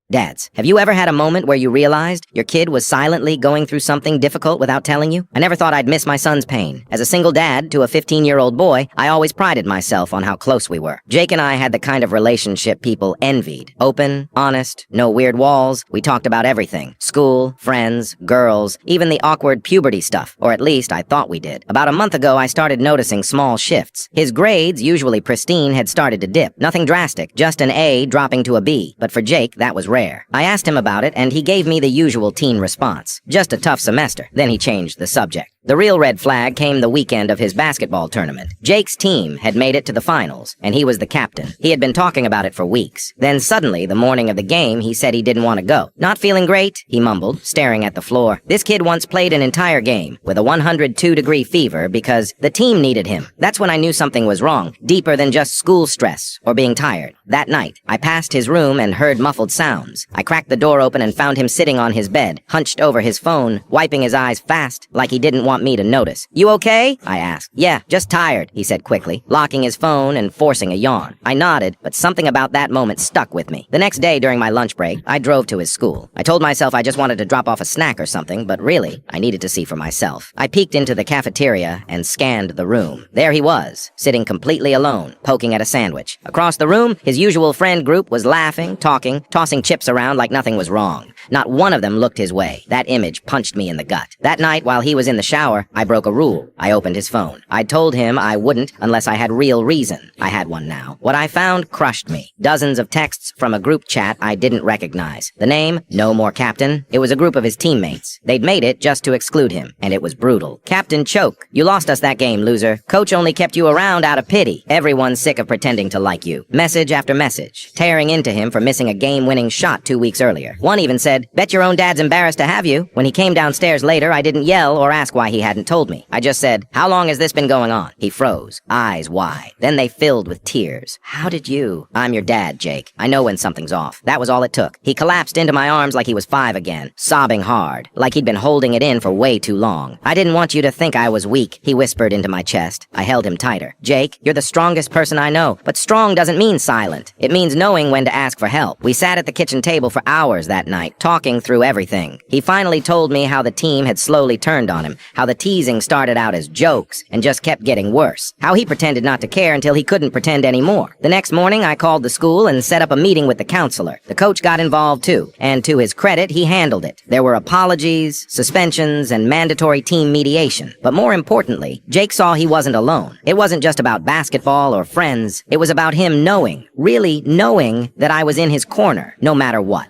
Dads, have you ever had a moment where you realized your kid was silently going through something difficult without telling you? I never thought I'd miss my son's pain. As a single dad to a 15-year-old boy, I always prided myself on how close we were. Jake and I had the kind of relationship people envied. Open, honest, no weird walls. We talked about everything. School, friends, girls, even the awkward puberty stuff. Or at least I thought we did. About a month ago, I started noticing small shifts. His grades, usually pristine, had started to dip. Nothing drastic, just an A dropping to a B. But for Jake, that was rare. I asked him about it, and he gave me the usual teen response. Just a tough semester. Then he changed the subject. The real red flag came the weekend of his basketball tournament. Jake's team had made it to the finals, and he was the captain. He had been talking about it for weeks. Then suddenly, the morning of the game, he said he didn't want to go. Not feeling great, he mumbled, staring at the floor. This kid once played an entire game with a 102-degree fever because the team needed him. That's when I knew something was wrong, deeper than just school stress or being tired. That night, I passed his room and heard muffled sounds. I cracked the door open and found him sitting on his bed, hunched over his phone, wiping his eyes fast, like he didn't want me to notice. "You okay?" I asked. "Yeah, just tired," he said quickly, locking his phone and forcing a yawn. I nodded, but something about that moment stuck with me. The next day during my lunch break, I drove to his school. I told myself I just wanted to drop off a snack or something, but really, I needed to see for myself. I peeked into the cafeteria and scanned the room. There he was, sitting completely alone, poking at a sandwich. Across the room, his usual friend group was laughing, talking, tossing chips around like nothing was wrong. Not one of them looked his way. That image punched me in the gut. That night, while he was in the shower, I broke a rule. I opened his phone. I told him I wouldn't unless I had real reason. I had one now. What I found crushed me. Dozens of texts from a group chat I didn't recognize. The name, No More Captain. It was a group of his teammates. They'd made it just to exclude him, and it was brutal. "Captain Choke, you lost us that game, loser. Coach only kept you around out of pity. Everyone's sick of pretending to like you." Message after message, tearing into him for missing a game-winning shot 2 weeks earlier. One even said, "Bet your own dad's embarrassed to have you." When he came downstairs later, I didn't yell or ask why he hadn't told me. I just said, "How long has this been going on?" He froze, eyes wide. Then they filled with tears. "How did you?" "I'm your dad, Jake. I know when something's off." That was all it took. He collapsed into my arms like he was 5 again, sobbing hard, like he'd been holding it in for way too long. "I didn't want you to think I was weak," he whispered into my chest. I held him tighter. "Jake, you're the strongest person I know, but strong doesn't mean silent. It means knowing when to ask for help." We sat at the kitchen table for hours that night, talking through everything. He finally told me how the team had slowly turned on him, how the teasing started out as jokes and just kept getting worse, how he pretended not to care until he couldn't pretend anymore. The next morning, I called the school and set up a meeting with the counselor. The coach got involved too, and to his credit, he handled it. There were apologies, suspensions, and mandatory team mediation. But more importantly, Jake saw he wasn't alone. It wasn't just about basketball or friends. It was about him knowing, really knowing, that I was in his corner, no matter what.